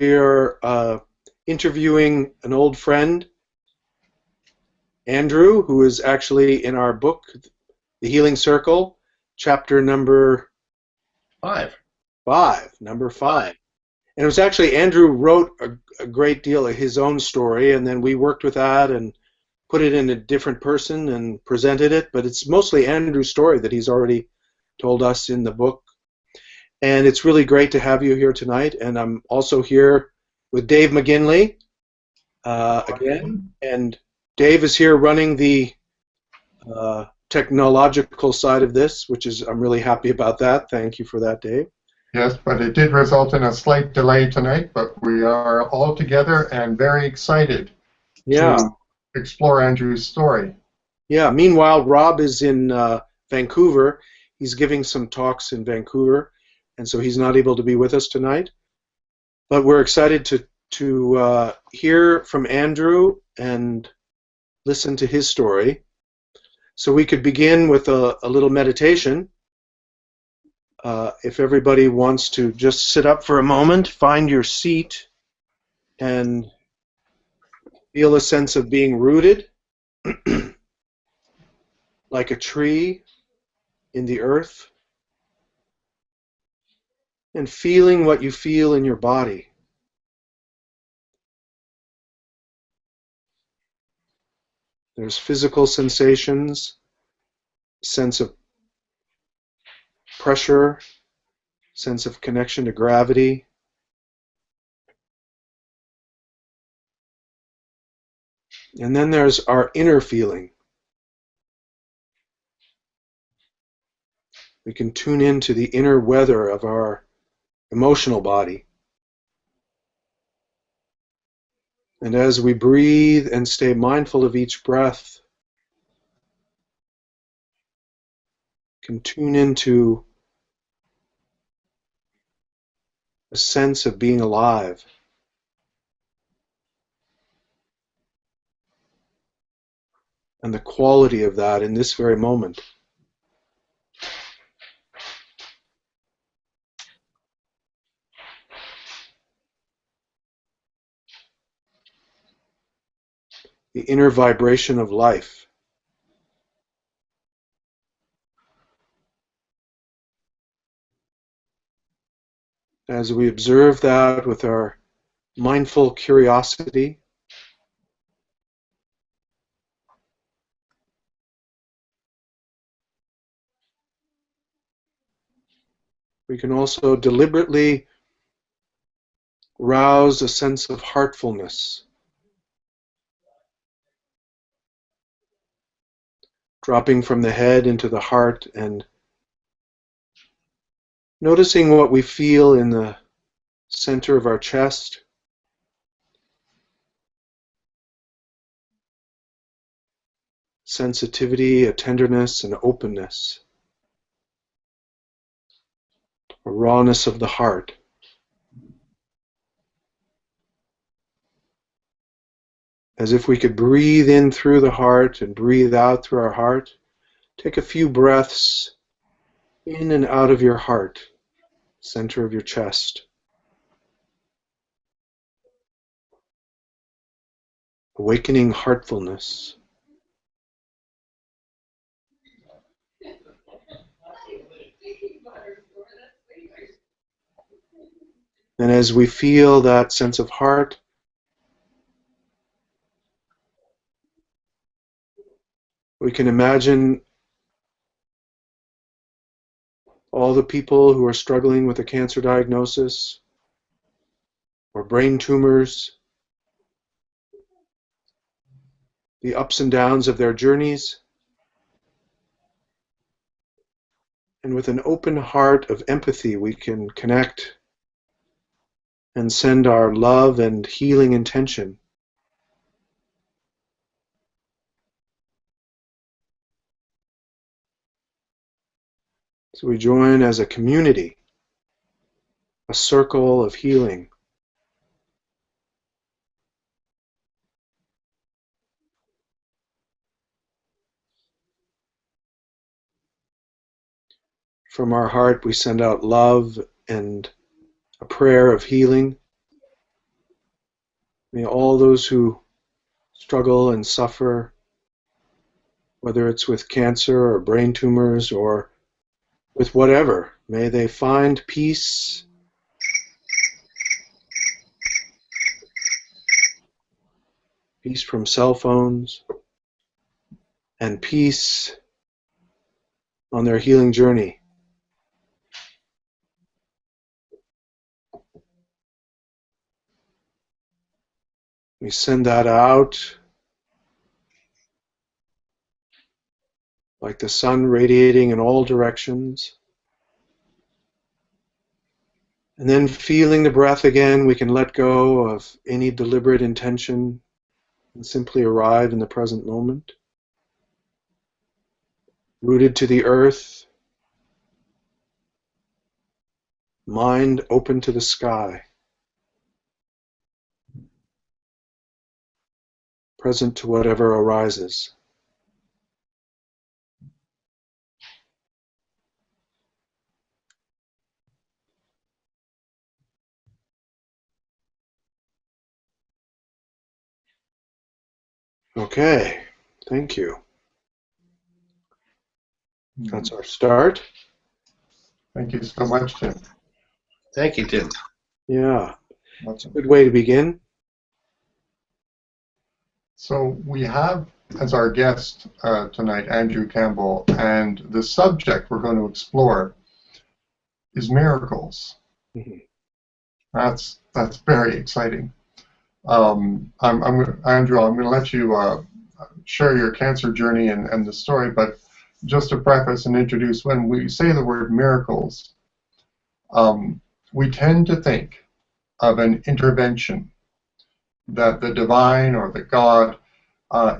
We're interviewing an old friend, Andrew, who is actually in our book, The Healing Circle, chapter number Five. number five. And it was actually Andrew wrote a great deal of his own story, and then we worked with that and put it in a different person and presented it. But it's mostly Andrew's story that he's already told us in the book. And it's really great to have you here tonight. And I'm also here with Dave McGinley again. And Dave is here running the technological side of this, which is, I'm really happy about that. Thank you for that, Dave. Yes, but it did result in a slight delay tonight, but we are all together and very excited to explore Andrew's story. Yeah, meanwhile, Rob is in Vancouver. He's giving some talks in Vancouver, and so he's not able to be with us tonight. But we're excited to hear from Andrew and listen to his story. So we could begin with a little meditation. If everybody wants to just sit up for a moment, find your seat, and feel a sense of being rooted like a tree in the earth, and feeling what you feel in your body. There's physical sensations, sense of pressure, sense of connection to gravity. And then there's our inner feeling. We can tune into the inner weather of our emotional body. And as we breathe and stay mindful of each breath, can tune into a sense of being alive. And the quality of that in this very moment. The inner vibration of life. As we observe that with our mindful curiosity, we can also deliberately rouse a sense of heartfulness, dropping from the head into the heart and noticing what we feel in the center of our chest, sensitivity, a tenderness, and openness, a rawness of the heart. As if we could breathe in through the heart and breathe out through our heart. Take a few breaths in and out of your heart, center of your chest. Awakening heartfulness. And as we feel that sense of heart, we can imagine all the people who are struggling with a cancer diagnosis or brain tumors, the ups and downs of their journeys, and with an open heart of empathy we can connect and send our love and healing intention. So we join as a community, a circle of healing. From our heart we send out love and a prayer of healing May all those who struggle and suffer, whether it's with cancer or brain tumors or with whatever, may they find peace, peace from cell phones, and peace on their healing journey. We send that out like the sun radiating in all directions. And then feeling the breath again, we can let go of any deliberate intention and simply arrive in the present moment. Rooted to the earth, mind open to the sky. Present to whatever arises. Okay, thank you. That's our start. Thank you so much, Tim. Thank you, Tim. Yeah, that's a good way to begin. So we have as our guest tonight Andrew Campbell, and the subject we're going to explore is miracles. Mm-hmm. That's very exciting. Andrew, I'm going to let you share your cancer journey and the story, but just to preface and introduce, when we say the word miracles, we tend to think of an intervention, that the divine or the God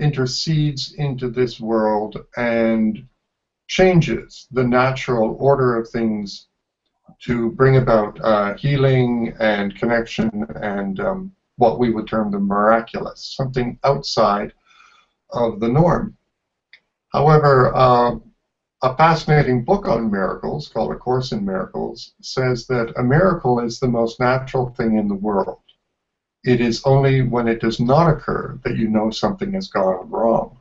intercedes into this world and changes the natural order of things to bring about healing and connection and what we would term the miraculous, something outside of the norm. However, a fascinating book on miracles called A Course in Miracles says that a miracle is the most natural thing in the world. It is only when it does not occur that you know something has gone wrong.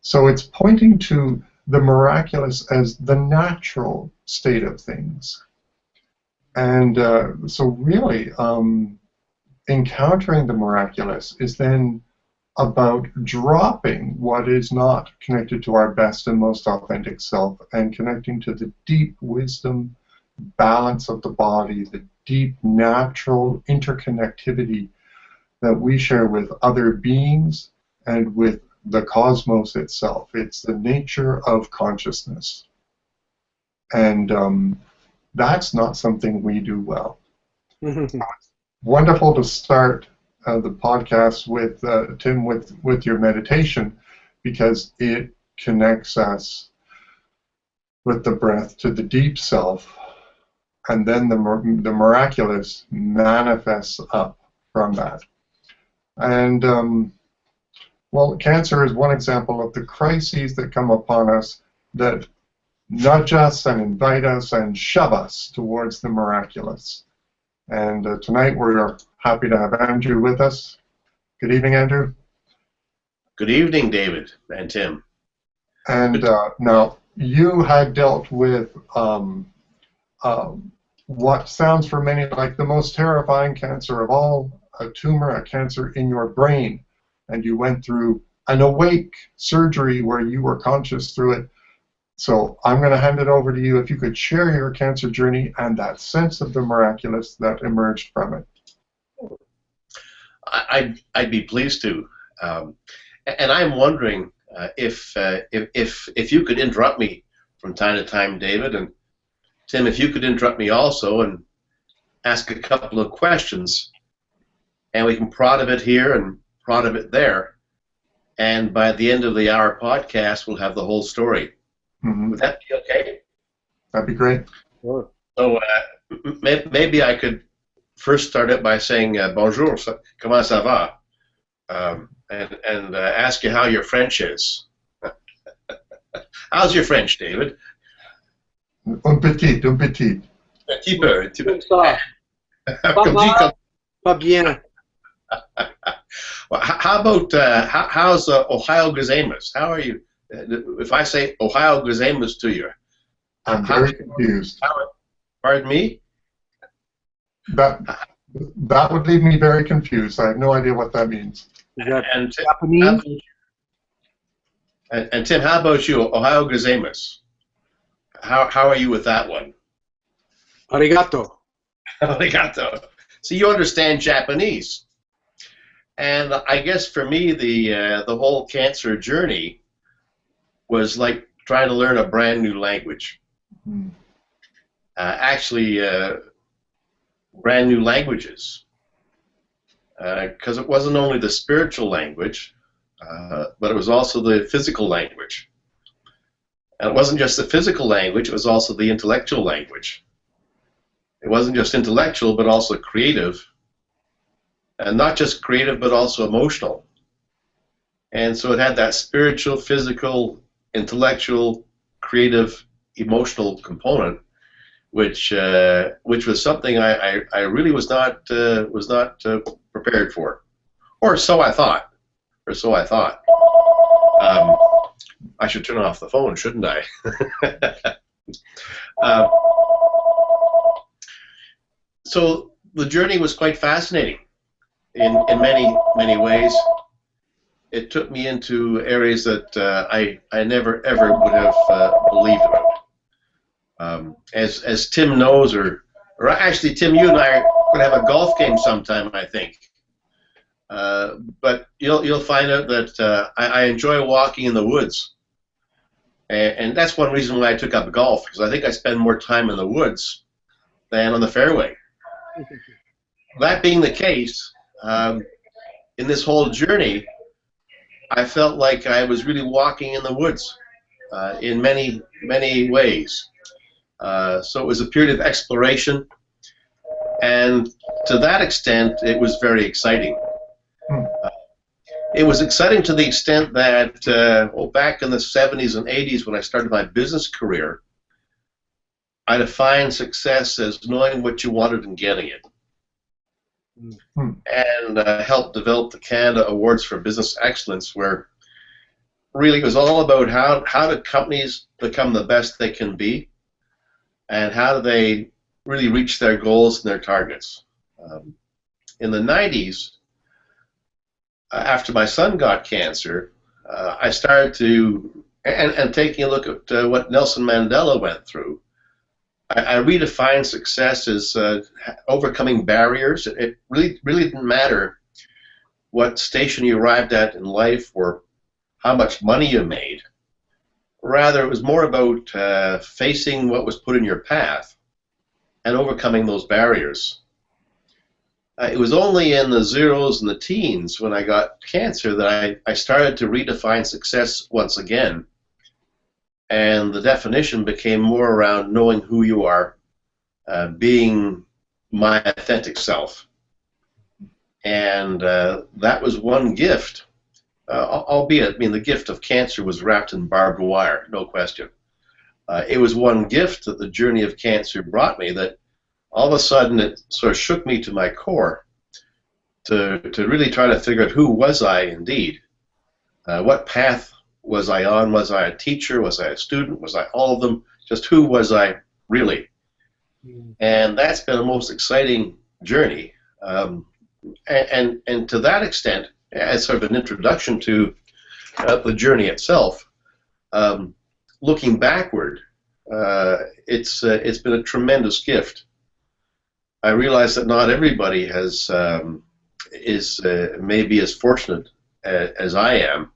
So it's pointing to the miraculous as the natural state of things. And so really, encountering the miraculous is then about dropping what is not connected to our best and most authentic self and connecting to the deep wisdom, balance of the body, the deep natural interconnectivity that we share with other beings and with the cosmos itself. It's the nature of consciousness. And that's not something we do well. Wonderful to start the podcast with Tim with your meditation, because it connects us with the breath to the deep self, and then the miraculous manifests up from that. And well, cancer is one example of the crises that come upon us that nudge us and invite us and shove us towards the miraculous. And tonight we're happy to have Andrew with us. Good evening, Andrew. Good evening, David and Tim. And now, you had dealt with what sounds for many like the most terrifying cancer of all, a tumor, a cancer in your brain. And you went through an awake surgery where you were conscious through it. So I'm going to hand it over to you if you could share your cancer journey and that sense of the miraculous that emerged from it. I'd be pleased to. And I'm wondering if you could interrupt me from time to time, David, and Tim, if you could interrupt me also and ask a couple of questions, and we can prod of it here and prod of it there, and by the end of the hour podcast, we'll have the whole story. Mm-hmm. Would that be okay? That'd be great. Sure. So maybe I could first start out by saying bonjour, comment ça va, and ask you how your French is. How's your French, David? Un petit. Un petit peu. Comme ça. Pas bien. Well, how about how's Ohio gozaimasu? How are you? If I say Ohio gozaimasu to you, I'm very confused. Pardon me? That would leave me very confused. I have no idea what that means. Is that And Tim, Japanese? and Tim, how about you? Ohio gozaimasu. How are you with that one? Arigato. Arigato. So you understand Japanese, and I guess for me the whole cancer journey was like trying to learn a brand new language. Mm. Actually, brand new languages, because it wasn't only the spiritual language, but it was also the physical language. And it wasn't just the physical language, it was also the intellectual language. It wasn't just intellectual, but also creative. And not just creative, but also emotional. And so it had that spiritual, physical, intellectual, creative, emotional component, which was something I really was not prepared for, or so I thought, I should turn off the phone, shouldn't I? So the journey was quite fascinating in many ways. It took me into areas that I never ever would have believed about. As Tim knows, or actually Tim, you and I are going to have a golf game sometime, I think. But you'll find out that I enjoy walking in the woods, and that's one reason why I took up golf, because I think I spend more time in the woods than on the fairway. That being the case, in this whole journey, I felt like I was really walking in the woods in many ways. So it was a period of exploration, and to that extent, it was very exciting. It was exciting to the extent that, back in the 70s and 80s when I started my business career, I defined success as knowing what you wanted and getting it. And helped develop the Canada Awards for Business Excellence, where really it was all about how do companies become the best they can be, and how do they really reach their goals and their targets. In the 90s, after my son got cancer, I started to, and taking a look at what Nelson Mandela went through, I redefined success as overcoming barriers. It really didn't matter what station you arrived at in life or how much money you made. Rather, it was more about facing what was put in your path and overcoming those barriers. It was only in the zeros and the teens when I got cancer that I started to redefine success once again. And the definition became more around knowing who you are, being my authentic self. And that was one gift, albeit, I mean, the gift of cancer was wrapped in barbed wire, no question. It was one gift that the journey of cancer brought me that all of a sudden it sort of shook me to my core to really try to figure out who was I indeed, what path was I on? Was I a teacher? Was I a student? Was I all of them? Just who was I really? And that's been a most exciting journey. And to that extent, as sort of an introduction to the journey itself, looking backward, it's been a tremendous gift. I realize that not everybody is maybe as fortunate as I am.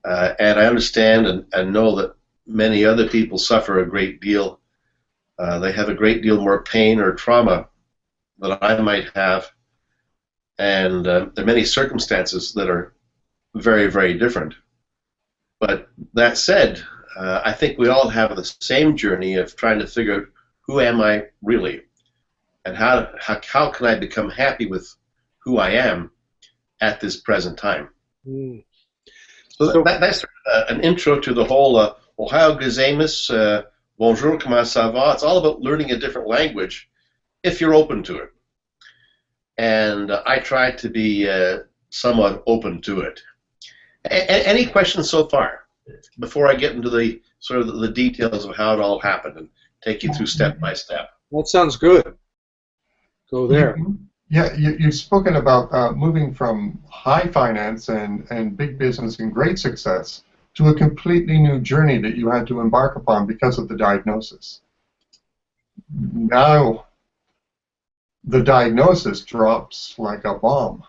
And I understand and know that many other people suffer a great deal. They have a great deal more pain or trauma than I might have. And there are many circumstances that are very, very different. But that said, I think we all have the same journey of trying to figure out who am I really, and how can I become happy with who I am at this present time. So that's an intro to the whole Ohio gozaimasu, bonjour, comment ça va? It's all about learning a different language if you're open to it. and I try to be somewhat open to it. Any questions so far before I get into the sort of the details of how it all happened and take you through step by step? That sounds good. Go there. Yeah, you've spoken about moving from high finance and big business and great success to a completely new journey that you had to embark upon because of the diagnosis. Now, the diagnosis drops like a bomb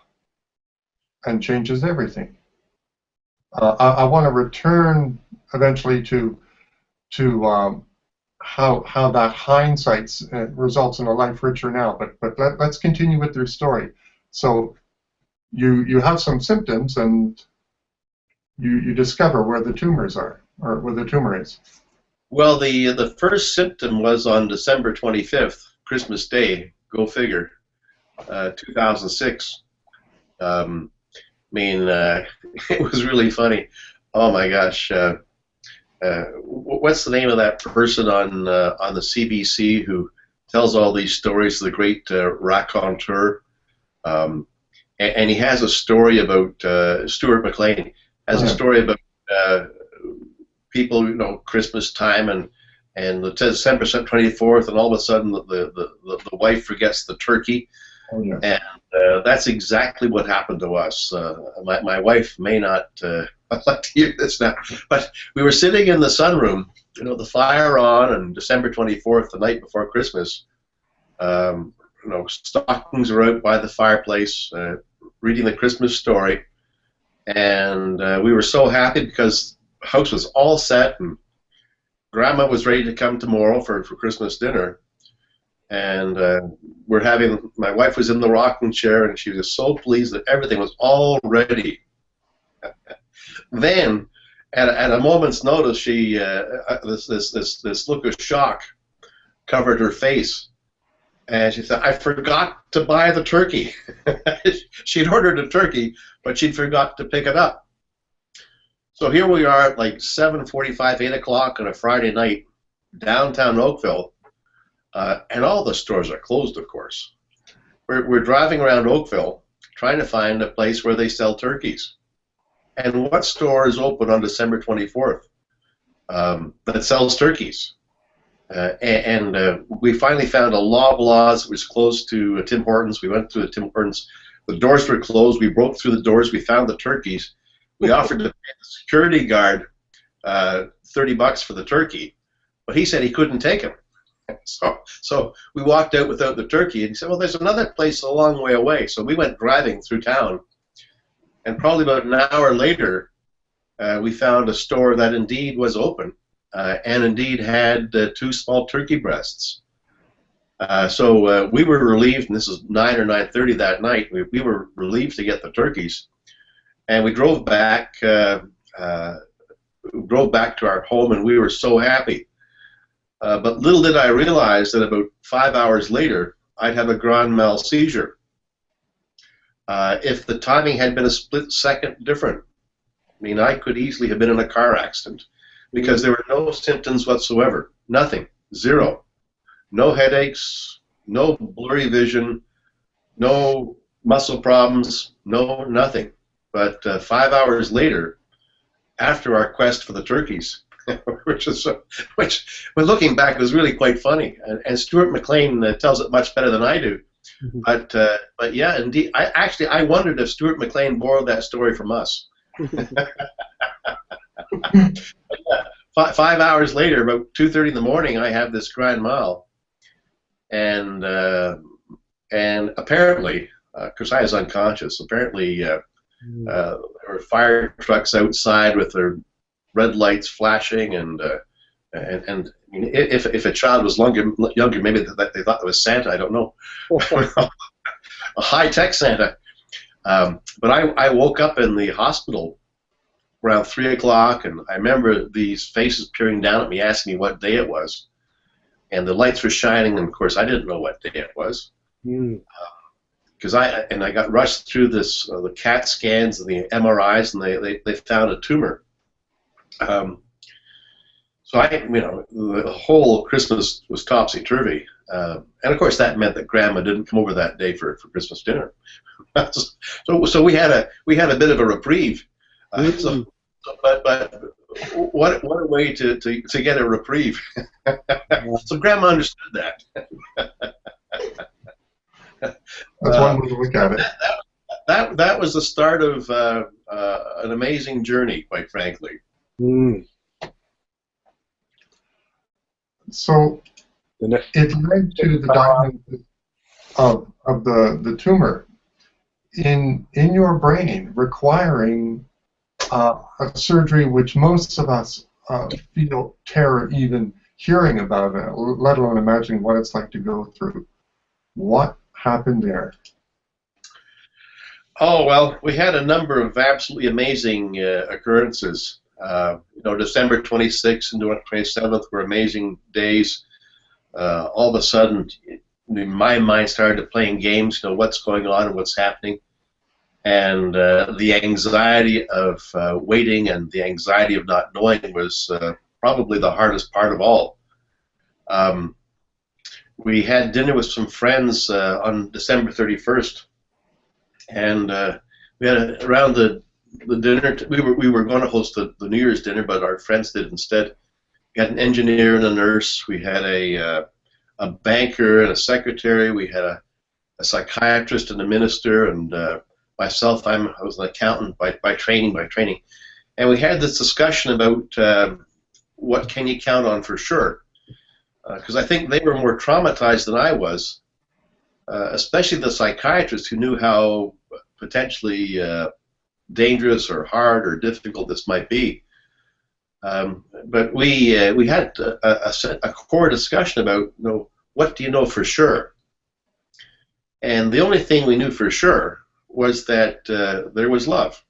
and changes everything. I want to return eventually to how that hindsight results in a life richer now. But let's continue with your story. So you have some symptoms and you discover where the tumors are, or where the tumor is. Well, the first symptom was on December 25th, Christmas Day. Go figure. 2006. It was really funny. Oh my gosh. What's the name of that person on the CBC who tells all these stories? The great raconteur, and he has a story about Stuart McLean has a story about people, Christmas time and the December 24th, and all of a sudden the wife forgets the turkey. Oh, yes. And that's exactly what happened to us. My wife may not like to hear this now, but we were sitting in the sunroom, the fire on, and December 24th, the night before Christmas. Stockings are out by the fireplace, reading the Christmas story, and we were so happy because the house was all set, and Grandma was ready to come tomorrow for Christmas dinner. And my wife was in the rocking chair, and she was so pleased that everything was all ready. Then, at a moment's notice, she this look of shock covered her face, and she said, "I forgot to buy the turkey." She'd ordered a turkey, but she'd forgot to pick it up. So here we are at like 7:45, 8 o'clock on a Friday night, downtown Oakville. And all the stores are closed, of course. We're driving around Oakville trying to find a place where they sell turkeys. And what store is open on December 24th that sells turkeys? We finally found a Loblaws that was close to Tim Hortons. We went to the Tim Hortons. The doors were closed. We broke through the doors. We found the turkeys. We offered to pay the security guard $30 for the turkey, but he said he couldn't take him. So we walked out without the turkey, and he said, well, there's another place a long way away. So we went driving through town, and probably about an hour later, we found a store that indeed was open and indeed had 2 small turkey breasts. So we were relieved, and this was 9 or 9:30 that night. We were relieved to get the turkeys, and we drove back to our home, and we were so happy. But little did I realize that about 5 hours later, I'd have a grand mal seizure. If the timing had been a split second different, I could easily have been in a car accident, because there were no symptoms whatsoever. Nothing. Zero. No headaches, no blurry vision, no muscle problems, no nothing. But 5 hours later, after our quest for the turkeys, which, when looking back, was really quite funny. And Stuart McLean tells it much better than I do. Mm-hmm. But yeah, indeed, I wondered if Stuart McLean borrowed that story from us. 5 hours later, about 2:30 in the morning, I have this grand mal, and apparently, because I was unconscious, apparently there were fire trucks outside with their red lights flashing, and if a child was younger, maybe they thought it was Santa. I don't know, a high-tech Santa. But I woke up in the hospital around 3 o'clock, and I remember these faces peering down at me, asking me what day it was, and the lights were shining, and of course I didn't know what day it was, because I got rushed through this the CAT scans and the MRIs, and they found a tumor. So the whole Christmas was topsy-turvy. And of course that meant that Grandma didn't come over that day for Christmas dinner. So we had a bit of a reprieve. But what a way to get a reprieve. So Grandma understood that. That's one way to look at it. That was the start of an amazing journey, quite frankly. Mm. So it led to the diagnosis of the tumor in your brain, requiring a surgery which most of us feel terror even hearing about it, let alone imagining what it's like to go through. What happened there? Oh, well, we had a number of absolutely amazing occurrences. December 26th and 27th were amazing days. All of a sudden, my mind started playing games, what's going on and what's happening. And the anxiety of waiting and the anxiety of not knowing was probably the hardest part of all. We had dinner with some friends on December 31st, and we had around the dinner. We were going to host the New Year's dinner, but our friends did instead. We had an engineer and a nurse. We had a banker and a secretary. We had a psychiatrist and a minister, and myself. I was an accountant by training. And we had this discussion about what can you count on for sure. Because I think they were more traumatized than I was, especially the psychiatrist who knew how potentially dangerous or hard or difficult this might be. But we had a core discussion about, what do you know for sure? And the only thing we knew for sure was that there was love.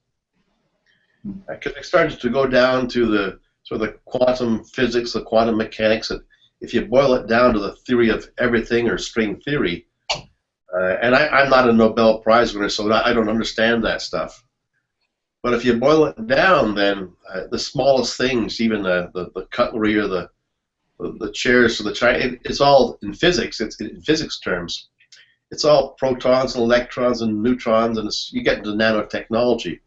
Because I started to go down to the sort of the quantum physics, the quantum mechanics, that if you boil it down to the theory of everything or string theory, and I'm not a Nobel Prize winner, so I don't understand that stuff. But if you boil it down, then the smallest things, even the cutlery or the chairs or the china, it's all in physics. It's in physics terms. It's all protons and electrons and neutrons, and you get into nanotechnology.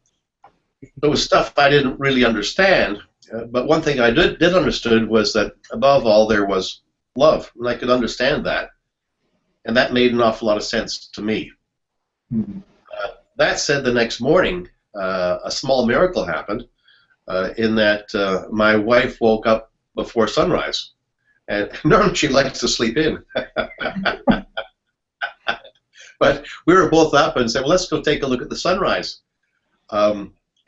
It was stuff I didn't really understand. But one thing I did understood was that above all there was love, and I could understand that, and that made an awful lot of sense to me. Mm-hmm. That said, the next morning a small miracle happened in that my wife woke up before sunrise, and normally she likes to sleep in. But we were both up and said, well, let's go take a look at the sunrise.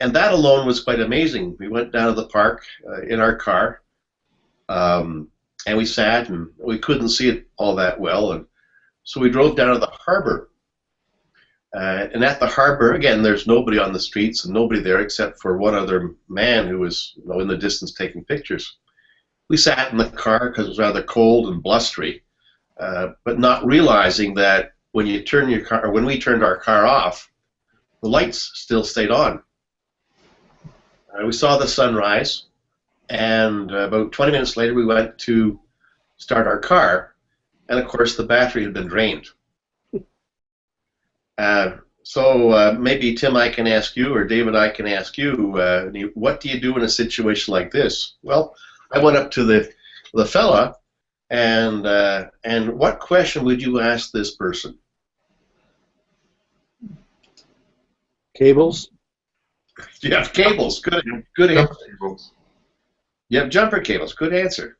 And that alone was quite amazing. We went down to the park in our car, and we sat, and we couldn't see it all that well, and so we drove down to the harbor. And at the harbor, again, there's nobody on the streets and nobody there except for one other man who was in the distance taking pictures. We sat in the car because it was rather cold and blustery, but not realizing that when you turn your car, or when we turned our car off, the lights still stayed on. We saw the sunrise, and about 20 minutes later we went to start our car, and of course the battery had been drained. So maybe Tim, I can ask you, or David, I can ask you, what do you do in a situation like this? Well, I went up to the fella, and what question would you ask this person? Cables? You have cables. Good answer. You have jumper cables. Good answer.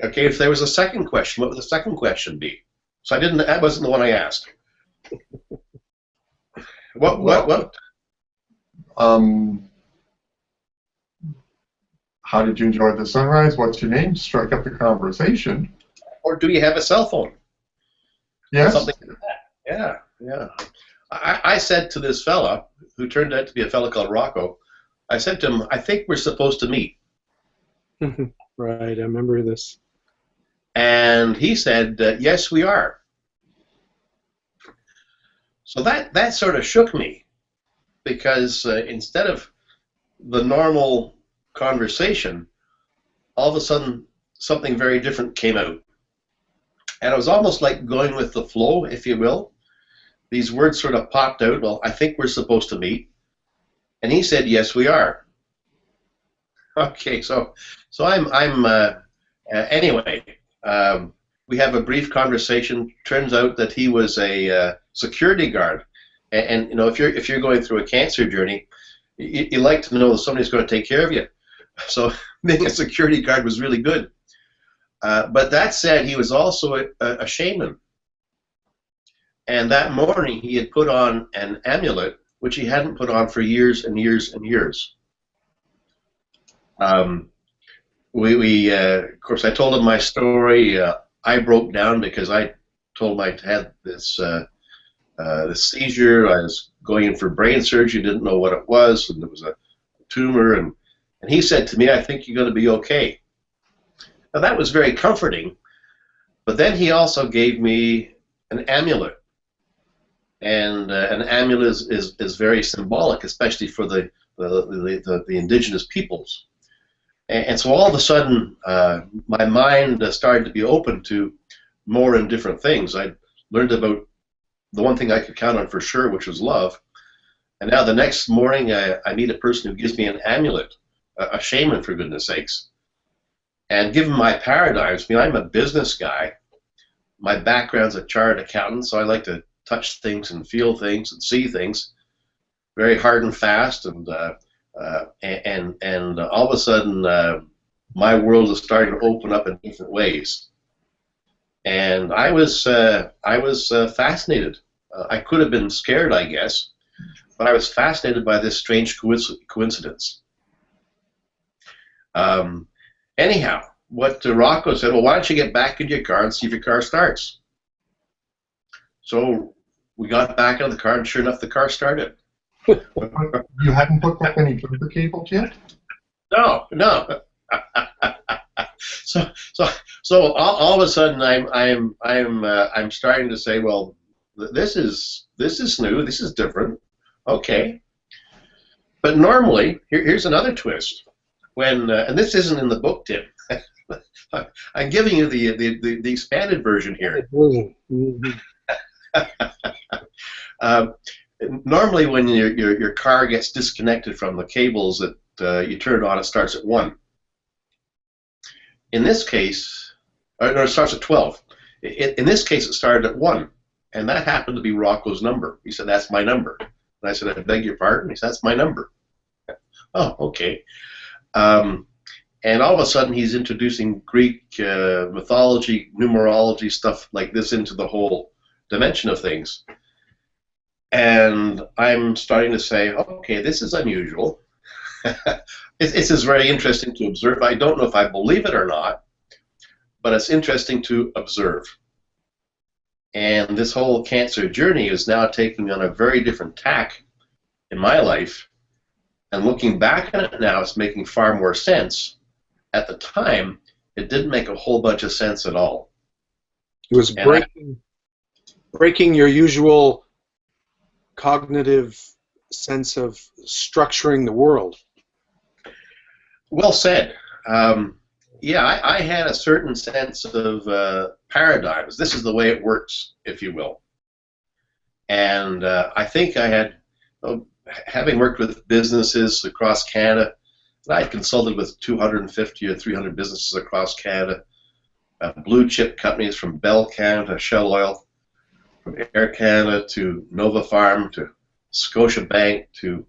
Okay, if there was a second question, what would the second question be? So that wasn't the one I asked. What? How did you enjoy the sunrise? What's your name? Strike up the conversation. Or do you have a cell phone? Yes. Something like that. Yeah. I said to this fella, who turned out to be a fella called Rocco, I said to him, I think we're supposed to meet. Right, I remember this. And he said, yes, we are. So that sort of shook me, because instead of the normal conversation, all of a sudden something very different came out. And it was almost like going with the flow, if you will. These words sort of popped out. Well, I think we're supposed to meet. And he said, yes, we are. Okay, so anyway, we have a brief conversation. Turns out that he was a security guard. And you know, if you're going through a cancer journey, you like to know that somebody's going to take care of you. So being a security guard was really good. But that said, he was also a shaman. And that morning he had put on an amulet, which he hadn't put on for years and years and years. Of course, I told him my story. I broke down because I told him I had this seizure. I was going in for brain surgery, didn't know what it was, and it was a tumor. And he said to me, I think you're going to be okay. Now, that was very comforting. But then he also gave me an amulet. And an amulet is very symbolic, especially for the indigenous peoples. And so all of a sudden, my mind started to be open to more and different things. I learned about the one thing I could count on for sure, which was love. And now the next morning, I meet a person who gives me an amulet, a shaman, for goodness sakes. And given my paradigms, I mean, I'm a business guy. My background's a chartered accountant, so I like to touch things and feel things and see things, very hard and fast. And all of a sudden, my world is starting to open up in different ways. And I was fascinated. I could have been scared, I guess, but I was fascinated by this strange coincidence. Anyhow, what Rocco said, well, why don't you get back in your car and see if your car starts? So we got back in the car, and sure enough, the car started. You hadn't hooked up any jumper cables yet? No. So all of a sudden, I'm starting to say, well, this is new. This is different. Okay. But normally, here's another twist. When and this isn't in the book, Tim. I'm giving you the expanded version here. Normally, when your car gets disconnected from the cables that you turn it on, it starts at 1. In this case, it starts at 12. In this case, it started at 1, and that happened to be Rocco's number. He said, "That's my number." And I said, "I beg your pardon?" He said, "That's my number." Oh, okay. And all of a sudden, he's introducing Greek mythology, numerology, stuff like this into the whole dimension of things. And I'm starting to say, okay, this is unusual. This is very interesting to observe. I don't know if I believe it or not, but it's interesting to observe. And this whole cancer journey is now taking on a very different tack in my life. And looking back on it now, it's making far more sense. At the time, it didn't make a whole bunch of sense at all. It was breaking your usual cognitive sense of structuring the world. Well said. Yeah, I had a certain sense of paradigms. This is the way it works, if you will. And I think I had, having worked with businesses across Canada, I had consulted with 250 or 300 businesses across Canada, blue chip companies from Bell Canada, Shell Oil, from Air Canada to Nova Farm to Scotiabank to,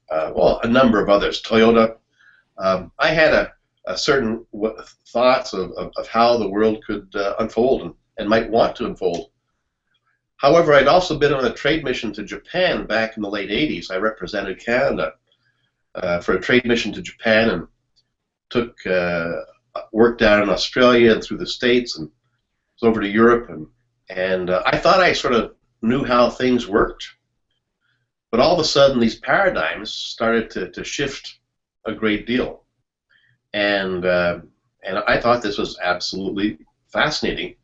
well, a number of others, Toyota. I had a certain thoughts of how the world could unfold and might want to unfold. However, I'd also been on a trade mission to Japan back in the late 80s. I represented Canada for a trade mission to Japan and took work down in Australia and through the States and was over to Europe. And I thought I sort of knew how things worked. But all of a sudden, these paradigms started to shift a great deal. And I thought this was absolutely fascinating.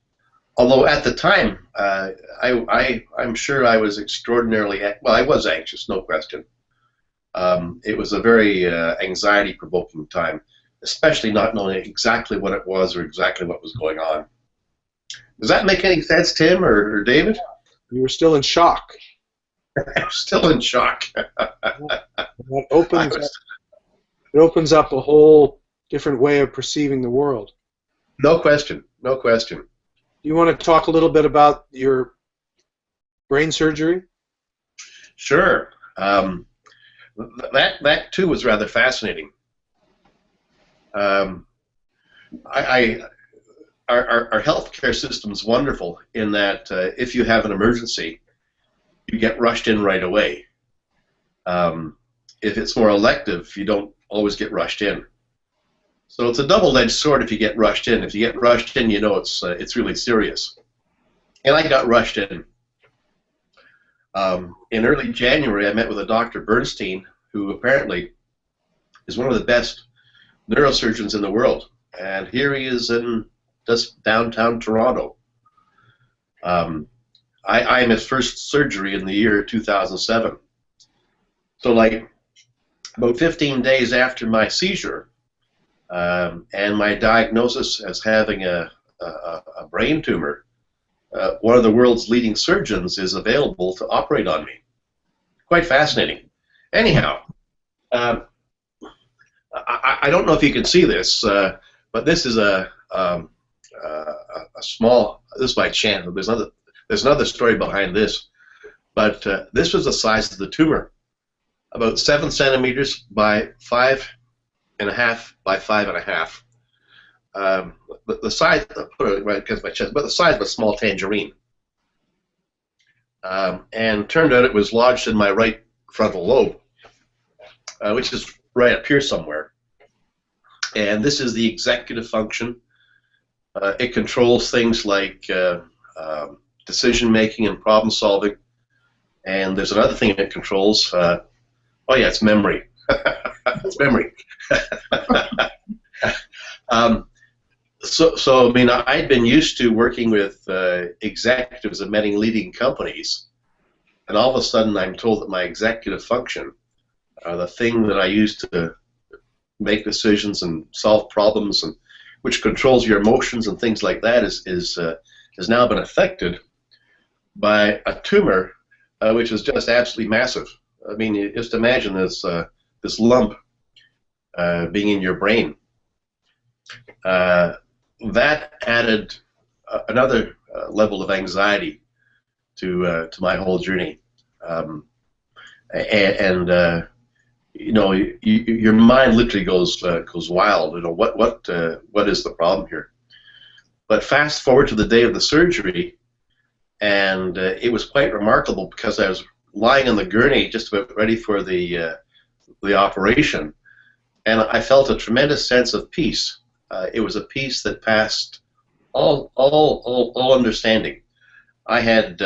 Although at the time, I'm sure I was extraordinarily, well, I was anxious, no question. It was a very anxiety-provoking time. especially not knowing exactly what it was or exactly what was going on. Does that make any sense, Tim or David? You were still in shock. I'm still in shock. That opens up a whole different way of perceiving the world. No question, no question. Do you want to talk a little bit about your brain surgery? Sure. That too was rather fascinating. Our healthcare system is wonderful in that if you have an emergency, you get rushed in right away. If it's more elective, you don't always get rushed in. So it's a double-edged sword if you get rushed in. If you get rushed in, you know it's really serious. And I got rushed in. In early January, I met with a Dr. Bernstein, who apparently is one of the best neurosurgeons in the world. And here he is in just downtown Toronto. I am his first surgery in the year 2007. So like about 15 days after my seizure and my diagnosis as having a brain tumor, one of the world's leading surgeons is available to operate on me. Quite fascinating. Anyhow, I don't know if you can see this, but this is a small. This is by chance. There's another story behind this, but this was the size of the tumor, about 7 centimeters by 5.5 by 5.5. The size, I'll put it right against my chest, but the size of a small tangerine. And turned out it was lodged in my right frontal lobe, which is right up here somewhere. And this is the executive function. It controls things like decision making and problem solving. And there's another thing it controls. Oh yeah, it's memory. It's memory. So I mean, I'd been used to working with executives of many leading companies, and all of a sudden I'm told that my executive function, the thing that I use to make decisions and solve problems, and which controls your emotions and things like that, has now been affected by a tumor, which is just absolutely massive. I mean, you just imagine this lump being in your brain. That added another level of anxiety to my whole journey, and you know, your mind literally goes wild. You know, what is the problem here? But fast forward to the day of the surgery, and it was quite remarkable because I was lying on the gurney just about ready for the operation, and I felt a tremendous sense of peace. It was a peace that passed all understanding. I had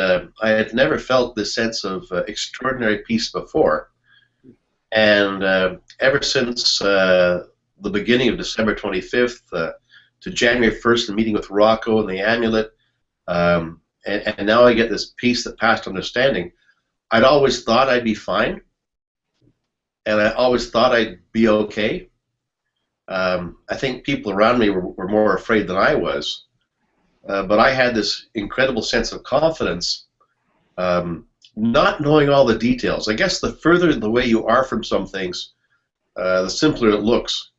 never felt this sense of extraordinary peace before, and ever since the beginning of December 25th to January 1st, the meeting with Rocco and the amulet, and now I get this peace that passed understanding. I'd always thought I'd be fine, and I always thought I'd be okay. I think people around me were more afraid than I was, but I had this incredible sense of confidence, not knowing all the details. I guess the further away you are from some things, the simpler it looks.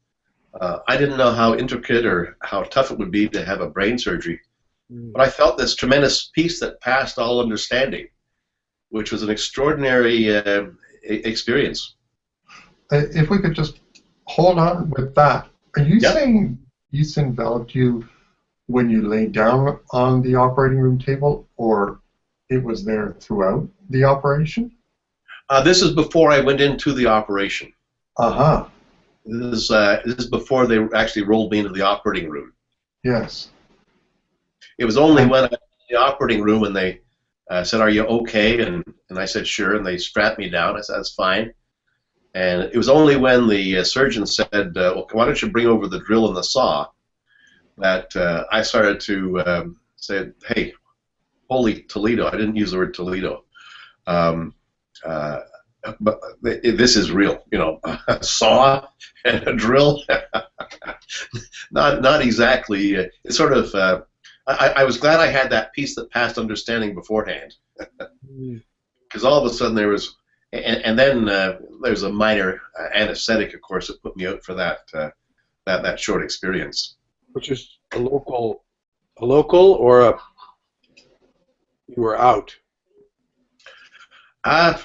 I didn't know how intricate or how tough it would be to have a brain surgery, but I felt this tremendous peace that passed all understanding, which was an extraordinary experience. If we could just hold on with that. Are you saying peace enveloped you when you lay down on the operating room table, or it was there throughout the operation? This is before I went into the operation. Uh-huh. This is before they actually rolled me into the operating room. Yes. It was only when I was in the operating room and they said, "Are you okay?" And I said, "Sure," and they strapped me down. I said, "That's fine." And it was only when the surgeon said, "Well, why don't you bring over the drill and the saw," that I started to say, "Hey, holy Toledo!" I didn't use the word Toledo. but this is real, you know, a saw and a drill. Not exactly. It's sort of. I was glad I had that piece that passed understanding beforehand, because all of a sudden there was, and then there's a minor anesthetic, of course, that put me out for that short experience. Which is a local, or you were out? I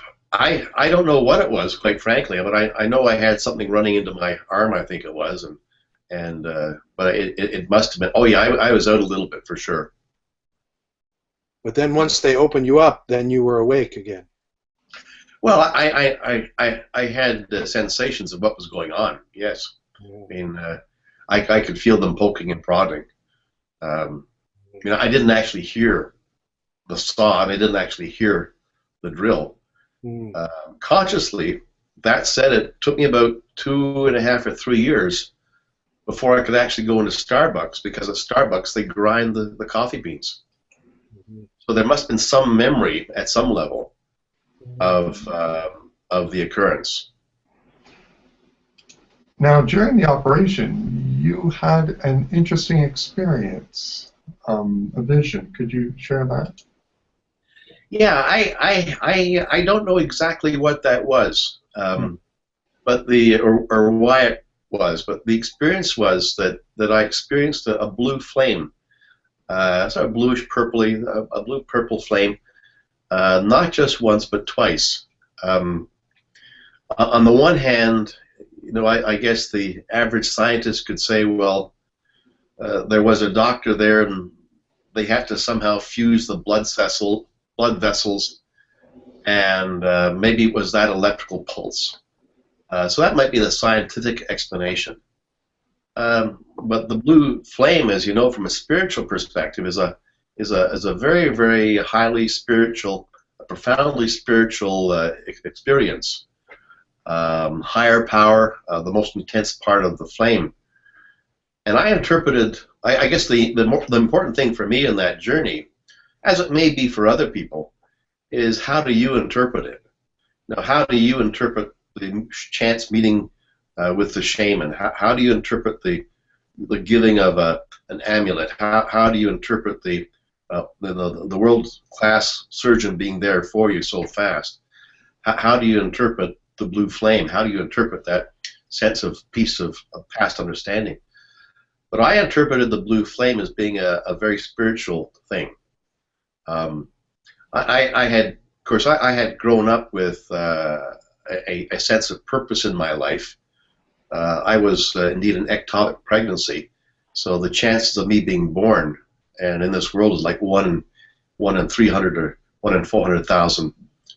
don't know what it was, quite frankly, but I know I had something running into my arm, I think it was, but it must have been. Oh yeah, I was out a little bit for sure. But then once they opened you up, then you were awake again. Well, I had sensations of what was going on. Yes, I mean, I could feel them poking and prodding. You know, I didn't actually hear the saw, and I didn't actually hear the drill. Consciously, that said, it took me about 2.5 or 3 years before I could actually go into Starbucks, because at Starbucks they grind the coffee beans. So there must have been some memory at some level of the occurrence. Now, during the operation, you had an interesting experience, a vision. Could you share that? Yeah, I don't know exactly what that was, but or why it was, but the experience was that I experienced a blue flame, sort of bluish purpley, a blue purple flame, not just once but twice. On the one hand, you know, I guess the average scientist could say, well, there was a doctor there, and they had to somehow fuse the blood vessels, and maybe it was that electrical pulse. So that might be the scientific explanation. But the blue flame, as you know, from a spiritual perspective, is a very, very highly spiritual, profoundly spiritual experience. Higher power, the most intense part of the flame. And I interpreted, I guess the important thing for me in that journey, as it may be for other people, is how do you interpret it? Now, how do you interpret the chance meeting with the shaman? How do you interpret the giving of an amulet? How do you interpret the world-class surgeon being there for you so fast? How do you interpret the blue flame? How do you interpret that sense of peace of past understanding? But I interpreted the blue flame as being a very spiritual thing. I had grown up with a sense of purpose in my life. I was indeed an ectopic pregnancy, so the chances of me being born and in this world is like 1 in 300 or 1 in 400,000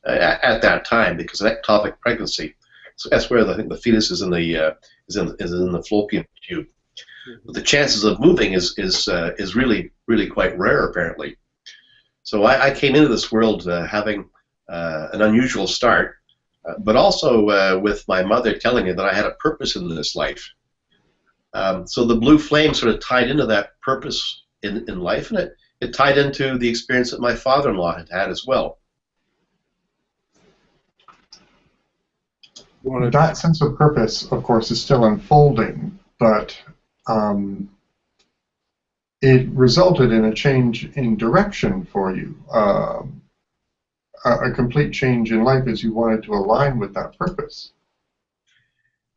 at that time, because an ectopic pregnancy. So that's where I think the fetus is in the fallopian tube. But the chances of moving is really quite rare, apparently. So I came into this world having an unusual start, but also with my mother telling me that I had a purpose in this life. So the blue flame sort of tied into that purpose in life, and it tied into the experience that my father-in-law had had as well. That sense of purpose, of course, is still unfolding, but it resulted in a change in direction for you, a complete change in life as you wanted to align with that purpose.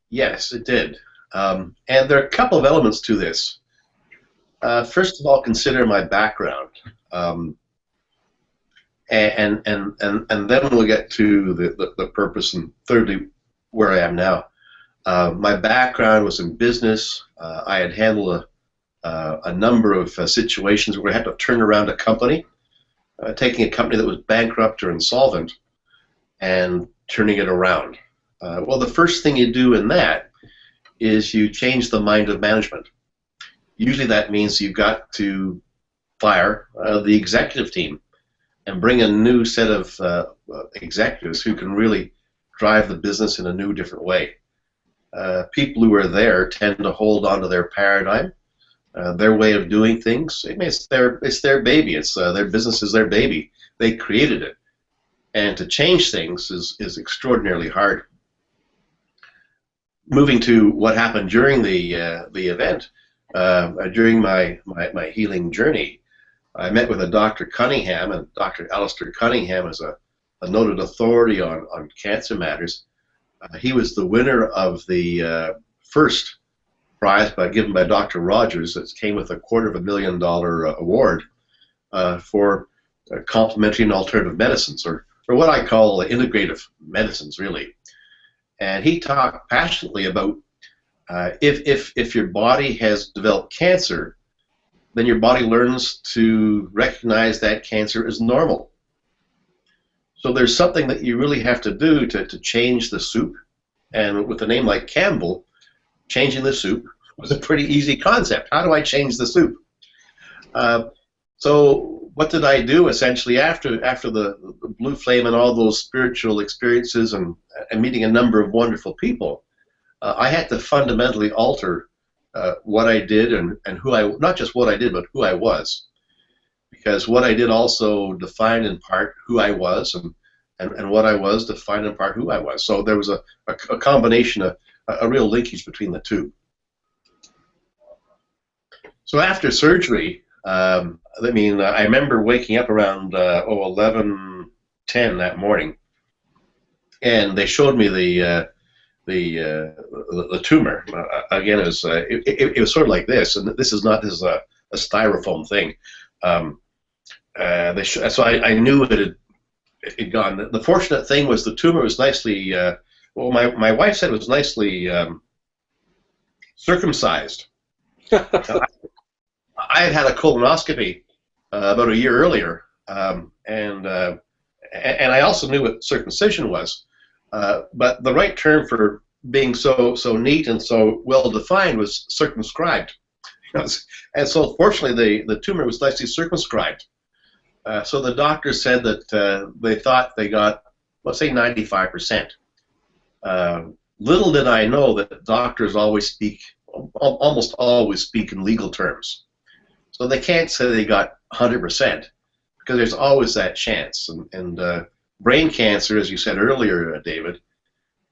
Yes, it did. And there are a couple of elements to this. First of all, consider my background, and then we'll get to the purpose, and thirdly, where I am now. My background was in business. I had handled a number of situations where I had to turn around a company, taking a company that was bankrupt or insolvent and turning it around. Well, the first thing you do in that is you change the mind of management. Usually that means you've got to fire the executive team and bring a new set of executives who can really drive the business in a new, different way. People who are there tend to hold on to their paradigm, their way of doing things. It's their baby. It's their business is their baby. They created it, and to change things is extraordinarily hard. Moving to what happened during the event, during my healing journey, I met with a Dr. Cunningham, and Dr. Alistair Cunningham is a noted authority on cancer matters. He was the winner of the first prize given by Dr. Rogers. It came with a $250,000 award for complementary and alternative medicines, or what I call integrative medicines, really. And he talked passionately about if your body has developed cancer, then your body learns to recognize that cancer as normal. So there's something that you really have to do to change the soup. And with a name like Campbell, changing the soup was a pretty easy concept. How do I change the soup? So what did I do essentially after the Blue Flame and all those spiritual experiences and meeting a number of wonderful people? I had to fundamentally alter what I did and who I, not just what I did, but who I was. Because what I did also defined in part who I was, and what I was defined in part who I was. So there was a combination, a real linkage between the two. So after surgery, I remember waking up around 11:10 that morning, and they showed me the tumor. Again, it was sort of like this, and this is not a styrofoam thing. So I knew it had gone. The fortunate thing was the tumor was nicely, well, my wife said it was nicely circumcised. I had a colonoscopy about a year earlier, and I also knew what circumcision was, but the right term for being so neat and so well defined was circumscribed. And so fortunately the tumor was nicely circumscribed. So the doctor said that they thought they got, let's say, 95%. Little did I know that doctors almost always speak in legal terms. So they can't say they got 100% because there's always that chance. And brain cancer, as you said earlier, David,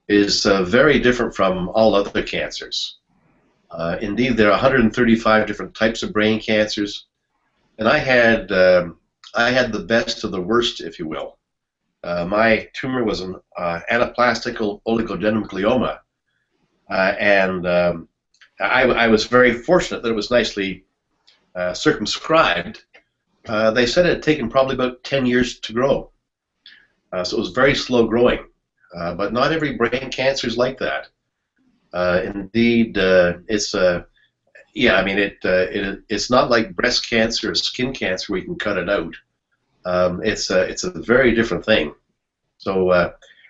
is very different from all other cancers. Indeed, there are 135 different types of brain cancers, and I had the best of the worst, if you will. My tumor was an anaplastic oligodendroglioma, and I was very fortunate that it was nicely circumscribed. They said it had taken probably about 10 years to grow, so it was very slow growing. But not every brain cancer is like that. Indeed, it's it's not like breast cancer or skin cancer where you can cut it out. It's a very different thing. So,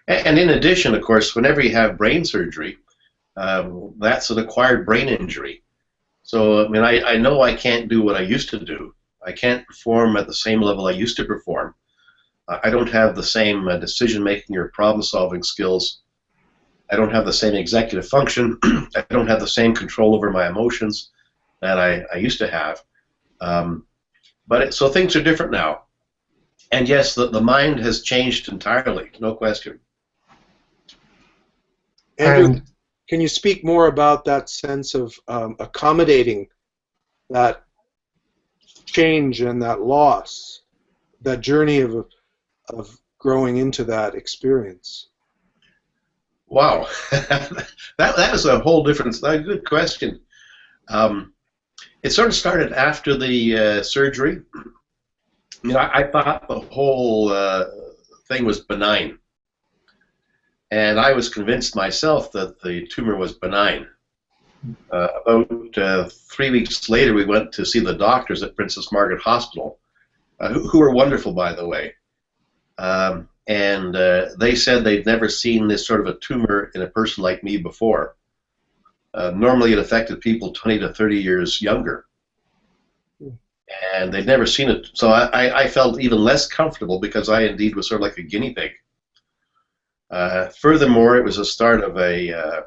and in addition, of course, whenever you have brain surgery, that's an acquired brain injury. So, I mean, I know I can't do what I used to do. I can't perform at the same level I used to perform. I don't have the same decision-making or problem-solving skills. I don't have the same executive function. I don't have the same control over my emotions that I used to have. So things are different now. And yes, the mind has changed entirely, no question. Andrew, can you speak more about that sense of accommodating that change and that loss, that journey of growing into that experience? Wow, that was a whole different. Good question. It sort of started after the surgery. I mean, I thought the whole thing was benign, and I was convinced myself that the tumor was benign. About 3 weeks later, we went to see the doctors at Princess Margaret Hospital, who were wonderful, by the way. And they said they'd never seen this sort of a tumor in a person like me before. Normally it affected people 20 to 30 years younger. And they'd never seen it. So I felt even less comfortable because I indeed was sort of like a guinea pig. Furthermore, it was a start of a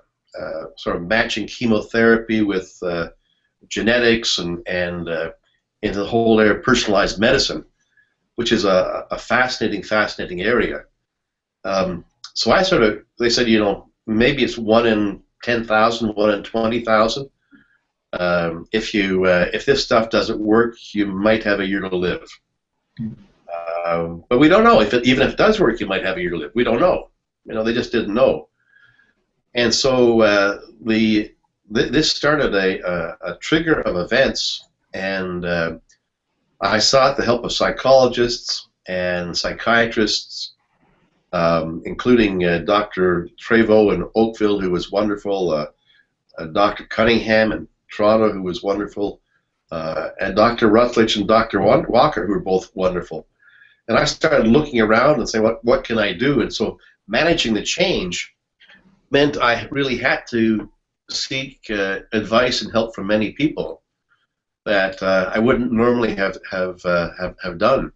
sort of matching chemotherapy with genetics and into the whole area of personalized medicine, which is a fascinating area. So I sort of, they said, you know, maybe it's 1 in 10,000, 1 in 20,000. If this stuff doesn't work, you might have a year to live. But we don't know. Even if it does work, you might have a year to live. We don't know. You know, they just didn't know. And so this started a trigger of events, and I sought the help of psychologists and psychiatrists, including Dr. Trevo in Oakville, who was wonderful, Dr. Cunningham in Toronto, who was wonderful, and Dr. Rutledge and Dr. Walker, who were both wonderful. And I started looking around and saying, what can I do? And so managing the change meant I really had to seek advice and help from many people that I wouldn't normally have done.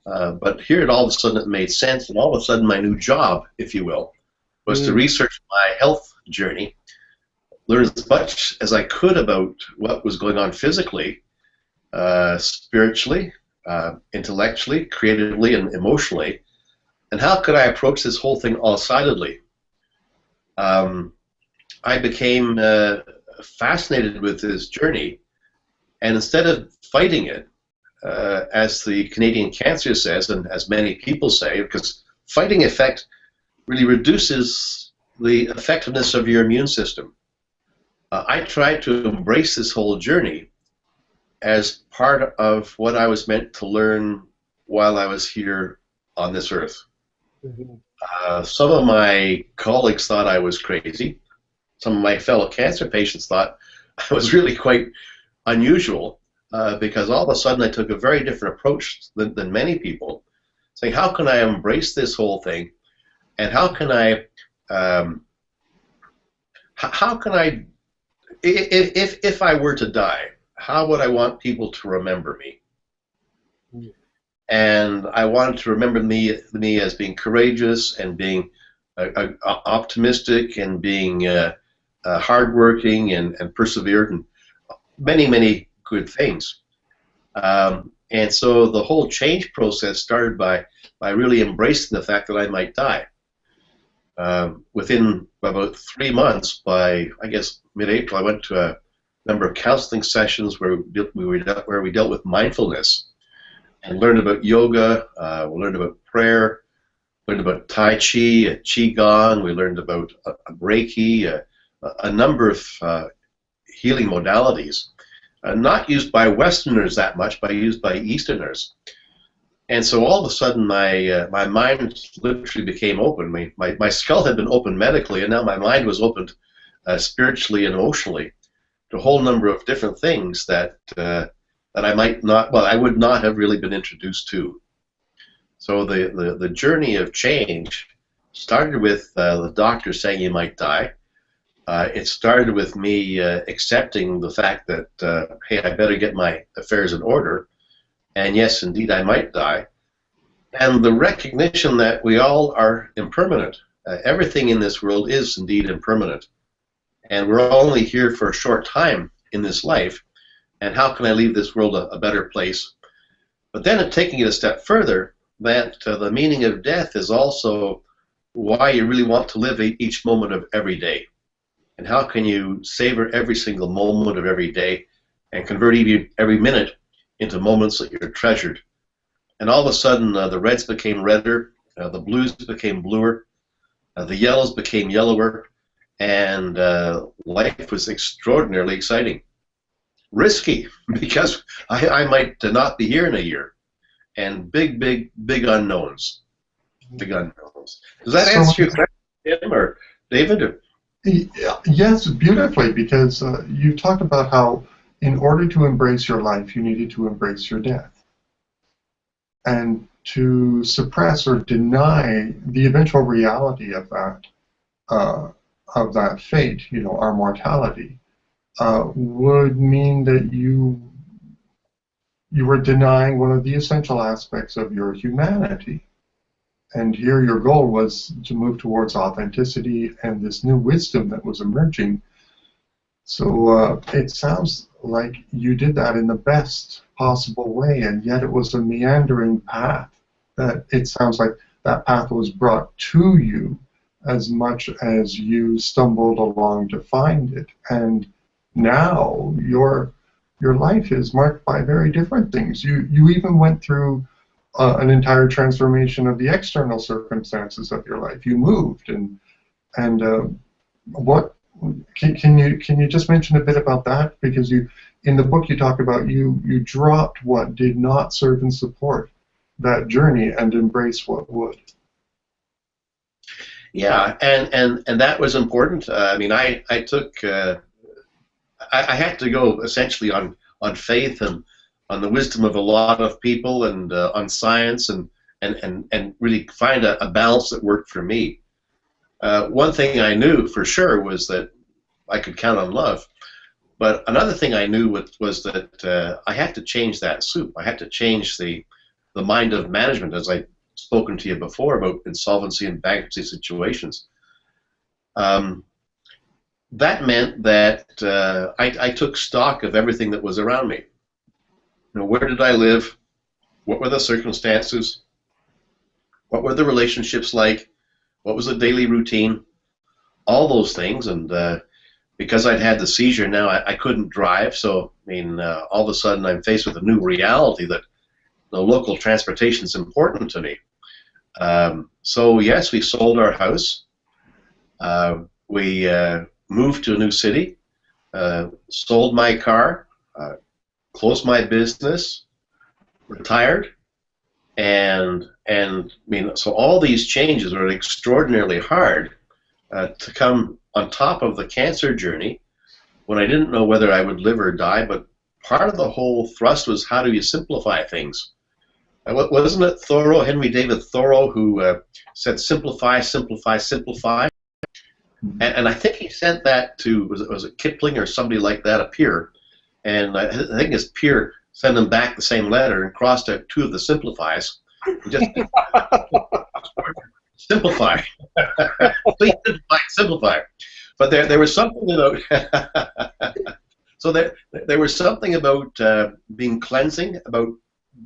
But here it all of a sudden it made sense, and all of a sudden my new job, if you will, was to research my health journey, learn as much as I could about what was going on physically, spiritually, intellectually, creatively, and emotionally, and how could I approach this whole thing all-sidedly. I became fascinated with this journey, and instead of fighting it, as the Canadian Cancer says, and as many people say, because fighting effect really reduces the effectiveness of your immune system. I tried to embrace this whole journey as part of what I was meant to learn while I was here on this earth. Some of my colleagues thought I was crazy. Some of my fellow cancer patients thought I was really quite unusual, because all of a sudden I took a very different approach than many people, saying, how can I embrace this whole thing, and how can I if I were to die, how would I want people to remember me? And I wanted to remember me as being courageous and being optimistic and being hardworking and persevered and many good things. And so the whole change process started by really embracing the fact that I might die. Within about 3 months, by I guess mid-April, I went to a number of counseling sessions where we dealt with mindfulness and learned about yoga. We learned about prayer, learned about Tai Chi, Qigong. We learned about Reiki, a number of healing modalities, not used by Westerners that much, but used by Easterners. And so all of a sudden my mind literally became open. My skull had been opened medically, and now my mind was opened spiritually and emotionally to a whole number of different things that I might not, well, I would not have really been introduced to. So the journey of change started with the doctor saying you might die. It started with me accepting the fact that, hey, I better get my affairs in order. And yes, indeed, I might die. And the recognition that we all are impermanent. Everything in this world is indeed impermanent. And we're only here for a short time in this life. And how can I leave this world a better place? But then taking it a step further, that the meaning of death is also why you really want to live each moment of every day. And how can you savor every single moment of every day and convert every minute into moments that you're treasured. And all of a sudden, the reds became redder, the blues became bluer, the yellows became yellower, and life was extraordinarily exciting. Risky, because I might not be here in a year, and big unknowns. Big unknowns. Does that answer your question, Tim or David? Or? Yes, beautifully, because you talked about how in order to embrace your life, you needed to embrace your death. And to suppress or deny the eventual reality of that fate, you know, our mortality, would mean that you were denying one of the essential aspects of your humanity. And here your goal was to move towards authenticity and this new wisdom that was emerging. So it sounds like you did that in the best possible way, and yet it was a meandering path that it sounds like that path was brought to you as much as you stumbled along to find it. And now your life is marked by very different things. You even went through an entire transformation of the external circumstances of your life. You moved, and what can you just mention a bit about that? Because in the book you talk about you dropped what did not serve and support that journey and embrace what would. Yeah, and that was important. I mean, I took I had to go essentially on faith and on the wisdom of a lot of people, and on science, and really find a balance that worked for me. One thing I knew for sure was that I could count on love, but another thing I knew was that I had to change that soup. I had to change the mind of management, as I've spoken to you before about insolvency and bankruptcy situations. That meant that I took stock of everything that was around me. You know, where did I live? What were the circumstances? What were the relationships like? What was the daily routine? All those things. And because I'd had the seizure now, I couldn't drive. So, I mean, all of a sudden I'm faced with a new reality that the local transportation is important to me. So, yes, we sold our house. We moved to a new city, sold my car, closed my business, retired, and I mean, so all these changes were extraordinarily hard to come on top of the cancer journey when I didn't know whether I would live or die. But part of the whole thrust was, how do you simplify things? Wasn't it Henry David Thoreau, who said, simplify, simplify, simplify? And I think he sent that to, was it Kipling or somebody like that, a peer, and I think his peer sent him back the same letter and crossed out two of the simplifies. Just simplify. Please simplify. But there was something about so there was something about being cleansing, about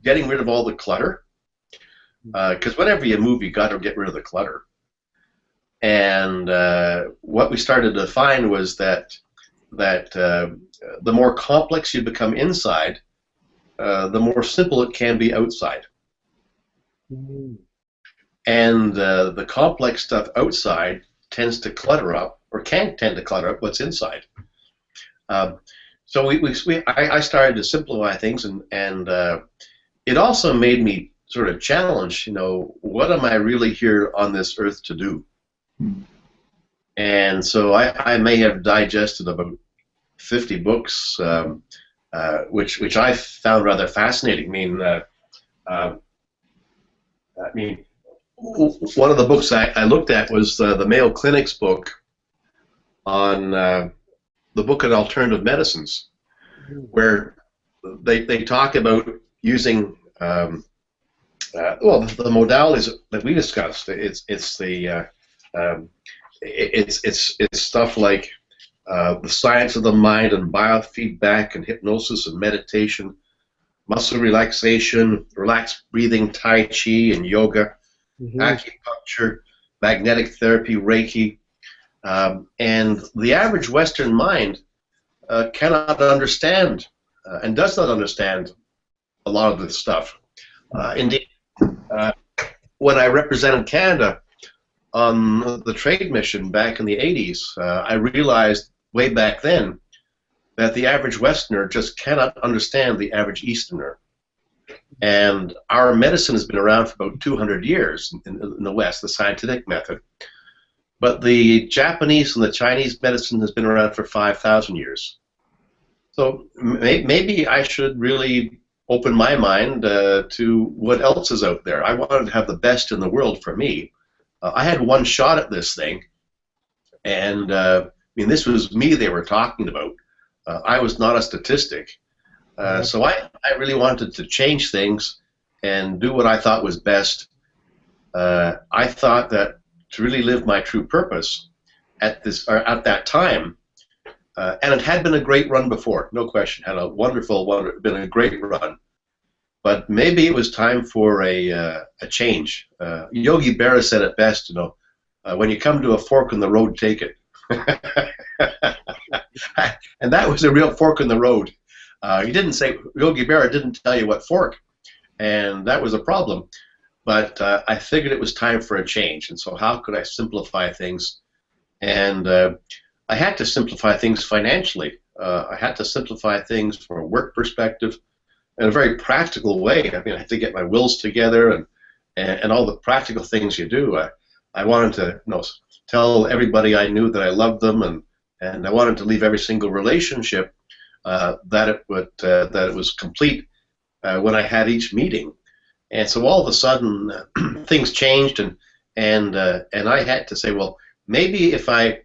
getting rid of all the clutter. Because whenever you move, you got to get rid of the clutter. And what we started to find was that the more complex you become inside, the more simple it can be outside. And the complex stuff outside tends to clutter up, or can tend to clutter up what's inside. So I started to simplify things, and it also made me sort of challenge, you know, what am I really here on this earth to do? And so I may have digested about 50 books, which I found rather fascinating. I mean, one of the books I looked at was the Mayo Clinic's book on the book on alternative medicines, where they talk about using well, the modalities that we discussed. It's stuff like the science of the mind and biofeedback and hypnosis and meditation, muscle relaxation, relaxed breathing, Tai Chi and yoga, acupuncture, magnetic therapy, Reiki, and the average Western mind cannot understand and does not understand a lot of this stuff. Indeed, when I represented Canada on the trade mission back in the 80s, I realized way back then that the average Westerner just cannot understand the average Easterner. And our medicine has been around for about 200 years in the West, the scientific method. But the Japanese and the Chinese medicine has been around for 5,000 years. So maybe I should really open my mind to what else is out there. I wanted to have the best in the world for me. I had one shot at this thing, and I mean, this was me they were talking about. I was not a statistic. So I really wanted to change things and do what I thought was best. I thought that to really live my true purpose at that time, and it had been a great run before, no question, had a been a great run. but maybe it was time for a change. Yogi Berra said it best, when you come to a fork in the road, take it. And that was a real fork in the road. Yogi Berra didn't tell you what fork, and that was a problem. But I figured it was time for a change, and so how could I simplify things? And I had to simplify things financially. I had to simplify things from a work perspective in a very practical way. I mean, I had to get my wills together and all the practical things you do. I wanted to tell everybody I knew that I loved them, and I wanted to leave every single relationship that it was complete when I had each meeting. And so all of a sudden things changed, and I had to say, well, maybe if I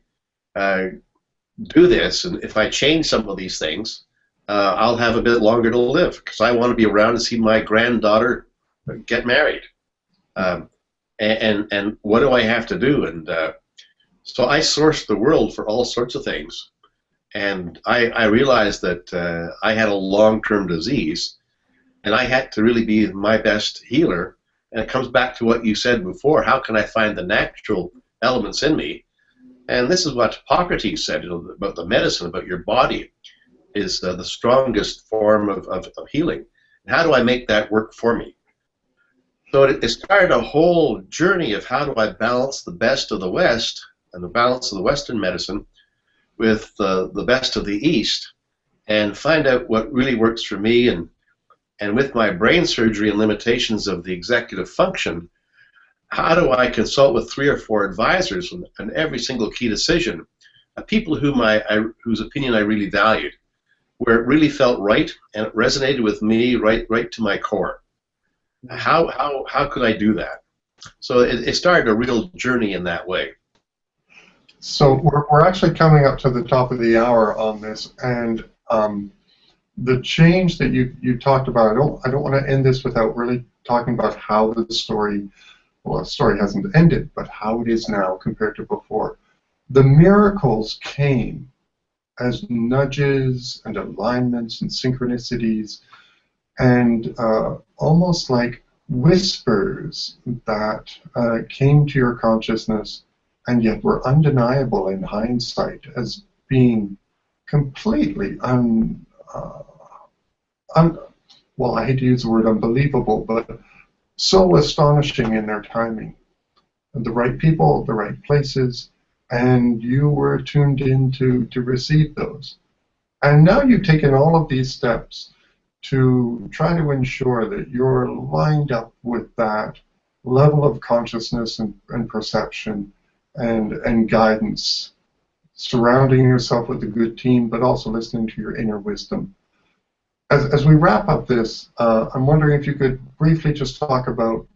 do this, and if I change some of these things, I'll have a bit longer to live, because I want to be around to see my granddaughter get married. And what do I have to do? And so I sourced the world for all sorts of things, and I realized that I had a long-term disease, and I had to really be my best healer. And it comes back to what you said before: how can I find the natural elements in me? And this is what Hippocrates said, about the medicine, about your body is the strongest form of healing. And how do I make that work for me? So it started a whole journey of how do I balance the best of the West and the balance of the Western medicine with the best of the East, and find out what really works for me. And with my brain surgery and limitations of the executive function, how do I consult with 3 or 4 advisors on every single key decision, people whose opinion I really valued, where it really felt right and it resonated with me right to my core? How could I do that? So it started a real journey in that way. So we're actually coming up to the top of the hour on this, and the change that you talked about, I don't want to end this without really talking about how the story, well, the story hasn't ended, but how it is now compared to before. The miracles came as nudges and alignments and synchronicities, and almost like whispers that came to your consciousness, and yet were undeniable in hindsight as being completely well, I hate to use the word unbelievable, but so astonishing in their timing. And the right people, the right places, and you were tuned in to receive those. And now you've taken all of these steps to try to ensure that you're lined up with that level of consciousness and perception and guidance, surrounding yourself with a good team, but also listening to your inner wisdom. As we wrap up this, I'm wondering if you could briefly just talk about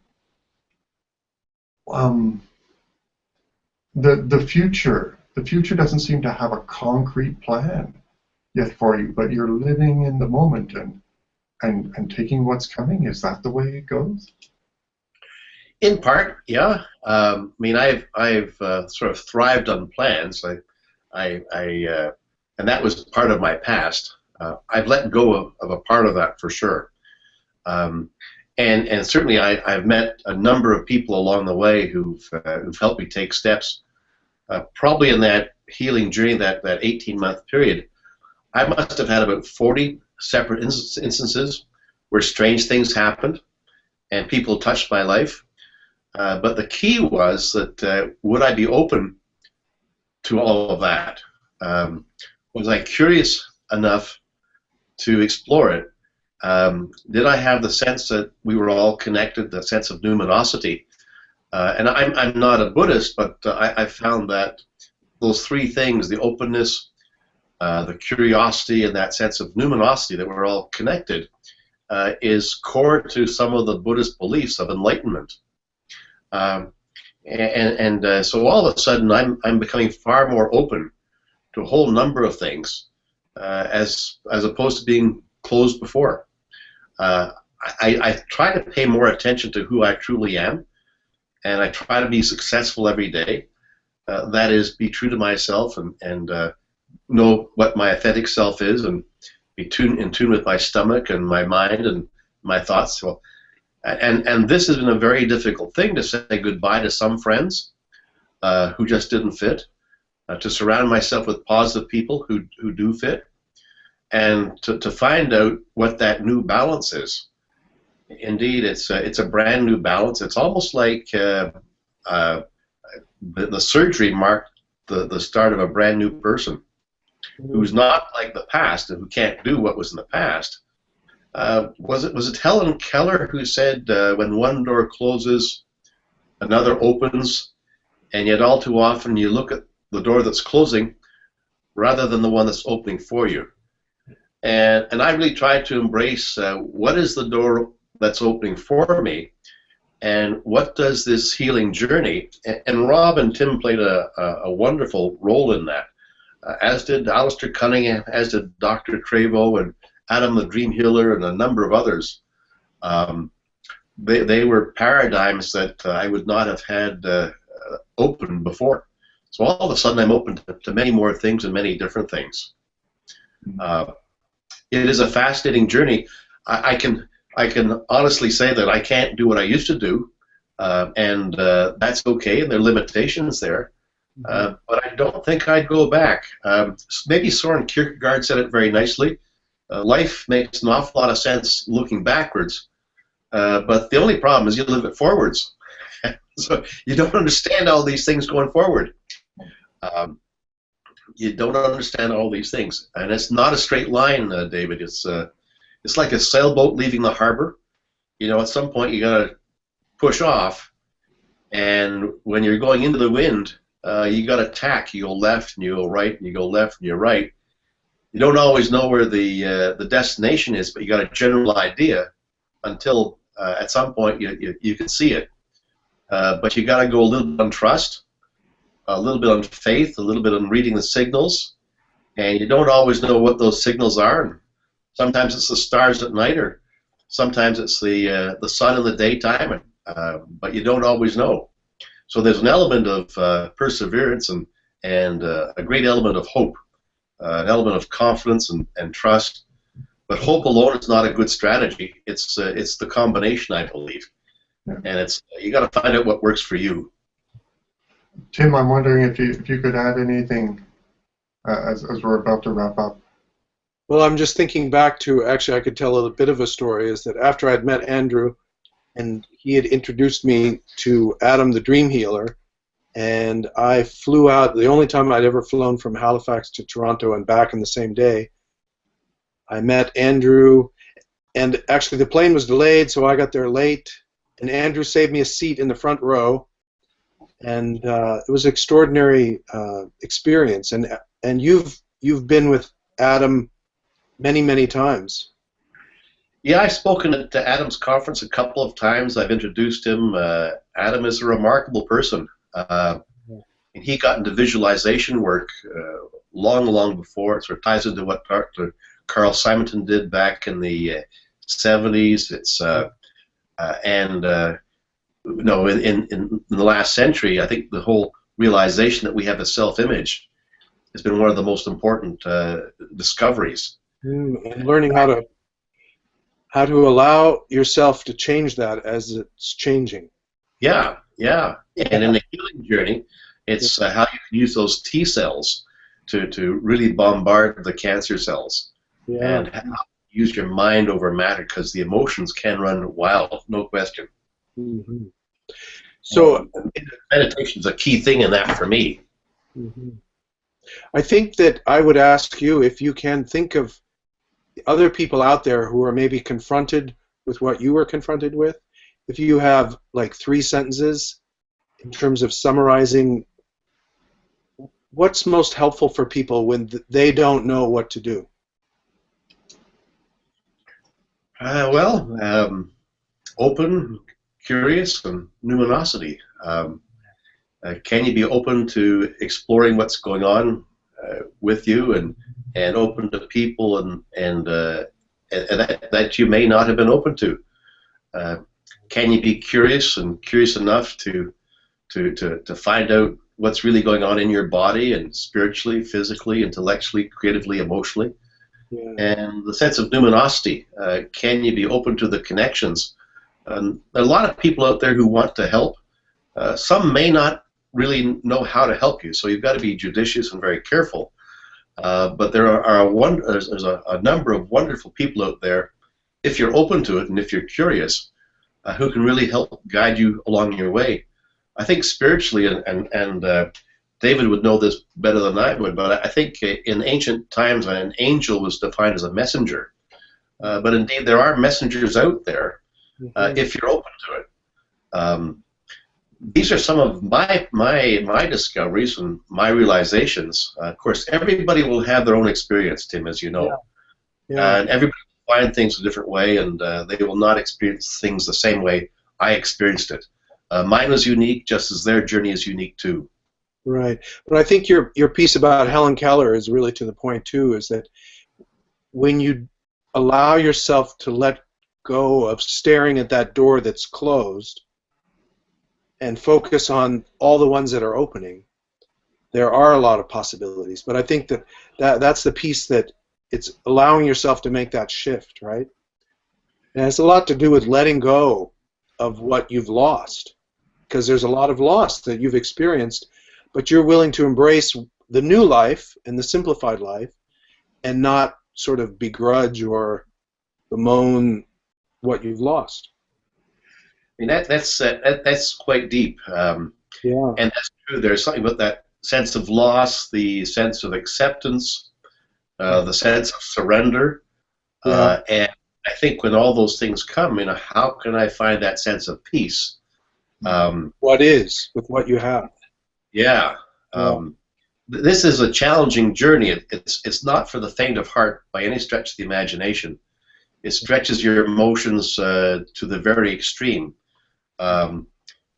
the future. The future doesn't seem to have a concrete plan yet for you, but you're living in the moment and taking what's coming. Is that the way it goes? In part, yeah. I mean, I've sort of thrived on plans. And that was part of my past. I've let go of a part of that for sure. And certainly I've met a number of people along the way who've helped me take steps. Probably in that healing journey, that 18-month period, I must have had about 40 separate instances where strange things happened and people touched my life. But the key was that would I be open to all of that? Was I curious enough to explore it? Did I have the sense that we were all connected, the sense of numinosity? And I'm not a Buddhist, but I found that those 3 things, the openness, the curiosity, and that sense of numinosity, that we're all connected, is core to some of the Buddhist beliefs of enlightenment. So all of a sudden I'm becoming far more open to a whole number of things, as opposed to being closed before. I try to pay more attention to who I truly am, and I try to be successful every day. That is, be true to myself and know what my authentic self is, and be in tune with my stomach and my mind and my thoughts. So, and this has been a very difficult thing, to say goodbye to some friends who just didn't fit, to surround myself with positive people who do fit, and to find out what that new balance is. Indeed, it's a brand new balance. It's almost like the surgery marked the start of a brand new person who's not like the past and who can't do what was in the past. Was it Helen Keller who said, when one door closes, another opens, and yet all too often you look at the door that's closing rather than the one that's opening for you. And I really tried to embrace what is the door that's opening for me, and what does this healing journey, and Rob and Tim played a wonderful role in that, as did Alistair Cunningham, as did Dr. Trevo and Adam the Dream Healer and a number of others. They were paradigms that I would not have had open before. So all of a sudden I'm open to many more things and many different things. It is a fascinating journey. I can honestly say that I can't do what I used to do, and that's okay, and there are limitations there. But I don't think I'd go back. Maybe Soren Kierkegaard said it very nicely. Life makes an awful lot of sense looking backwards, but the only problem is you live it forwards. So you don't understand all these things going forward. You don't understand all these things, and it's not a straight line, David. It's like a sailboat leaving the harbor. You know, at some point you got to push off, and when you're going into the wind, you got to tack. You go left and you go right, and you go left and you're right. You don't always know where the destination is, but you got a general idea until at some point you can see it. But you got to go a little bit on trust, a little bit on faith, a little bit on reading the signals, and you don't always know what those signals are. And sometimes it's the stars at night, or sometimes it's the sun in the daytime, but you don't always know. So there's an element of perseverance and a great element of hope, an element of confidence and trust. But hope alone is not a good strategy. It's the combination, I believe, and you got to find out what works for you. Tim, I'm wondering if you could add anything as we're about to wrap up. Well, I'm just thinking back to, actually I could tell a bit of a story, is that after I'd met Andrew and he had introduced me to Adam the Dream Healer, and I flew out, the only time I'd ever flown from Halifax to Toronto and back in the same day. I met Andrew, and actually the plane was delayed, so I got there late, and Andrew saved me a seat in the front row, and it was an extraordinary experience. And you've been with Adam many times. Yeah, I've spoken at Adam's conference a couple of times. I've introduced him. Adam is a remarkable person. And he got into visualization work long before. It sort of ties into what Dr. Carl Simonton did back in the 70s. It's in the last century, I think the whole realization that we have a self-image has been one of the most important discoveries. And learning how to allow yourself to change that as it's changing. Yeah. And in the healing journey, it's how you can use those T cells to really bombard the cancer cells. Yeah. And how to use your mind over matter, because the emotions can run wild, no question. Mm-hmm. So meditation is a key thing in that for me. Mm-hmm. I think that I would ask you if you can think of other people out there who are maybe confronted with what you were confronted with. If you have like 3 sentences in terms of summarizing what's most helpful for people when they don't know what to do. Open, curious, and numinosity. Can you be open to exploring what's going on with you, and open to people and that you may not have been open to? Can you be curious enough to find out what's really going on in your body, and spiritually, physically, intellectually, creatively, emotionally? Yeah. and the sense of numinosity. Can you be open to the connections? There are a lot of people out there who want to help. Some may not really know how to help you, so you've got to be judicious and very careful. But there's a number of wonderful people out there, if you're open to it and if you're curious, who can really help guide you along your way. I think spiritually, and David would know this better than I would, but I think in ancient times an angel was defined as a messenger. But indeed, there are messengers out there if you're open to it. These are some of my discoveries and my realizations. Of course, everybody will have their own experience, Tim, as you know. Yeah. And everybody will find things a different way, and they will not experience things the same way I experienced it. Mine was unique, just as their journey is unique too. Right. But I think your piece about Helen Keller is really to the point too, is that when you allow yourself to let go of staring at that door that's closed and focus on all the ones that are opening, there are a lot of possibilities. But I think that's the piece that it's allowing yourself to make that shift, right? And it has a lot to do with letting go of what you've lost, because there's a lot of loss that you've experienced, but you're willing to embrace the new life and the simplified life and not sort of begrudge or bemoan what you've lost. I mean, that's quite deep. Yeah. And that's true. There's something about that sense of loss, the sense of acceptance, the sense of surrender. Yeah. And I think when all those things come, how can I find that sense of peace? What is with what you have? Yeah. This is a challenging journey. It's not for the faint of heart by any stretch of the imagination. It stretches your emotions to the very extreme.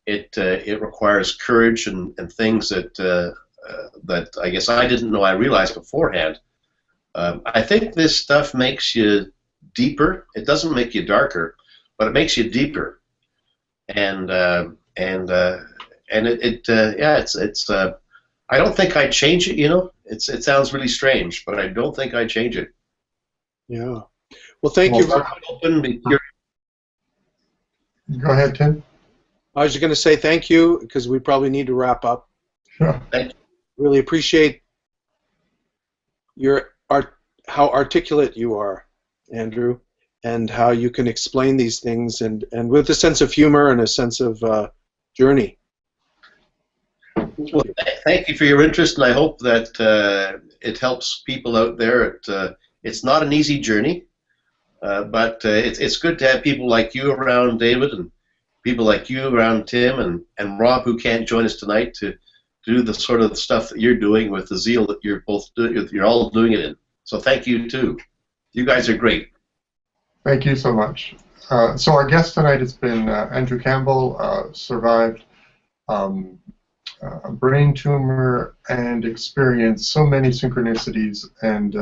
It requires courage and things that I guess I didn't know I realized beforehand. I think this stuff makes you deeper. It doesn't make you darker, but it makes you deeper. And it's I don't think I'd change it. It sounds really strange, but I don't think I'd change it. Yeah. Well, thank you. Go ahead, Tim. I was just going to say thank you, because we probably need to wrap up. Sure. Thank you. Really appreciate how articulate you are, Andrew, and how you can explain these things and with a sense of humor and a sense of journey. Well, thank you for your interest, and I hope that it helps people out there. It's not an easy journey, but it's good to have people like you around, David, and people like you around, Tim, and Rob, who can't join us tonight, to do the sort of stuff that you're doing with the zeal that you're both doing. You're all doing it in. So thank you too. You guys are great. Thank you so much. So our guest tonight has been Andrew Campbell, survived a brain tumor and experienced so many synchronicities. And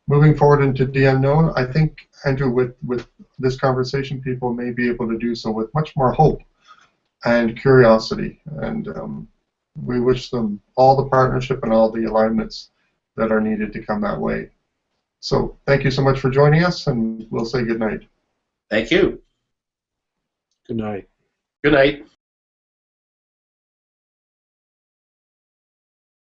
moving forward into the unknown, I think, Andrew, with this conversation, people may be able to do so with much more hope and curiosity. And we wish them all the partnership and all the alignments that are needed to come that way. So thank you so much for joining us, and we'll say good night. Thank you. Good night. Good night.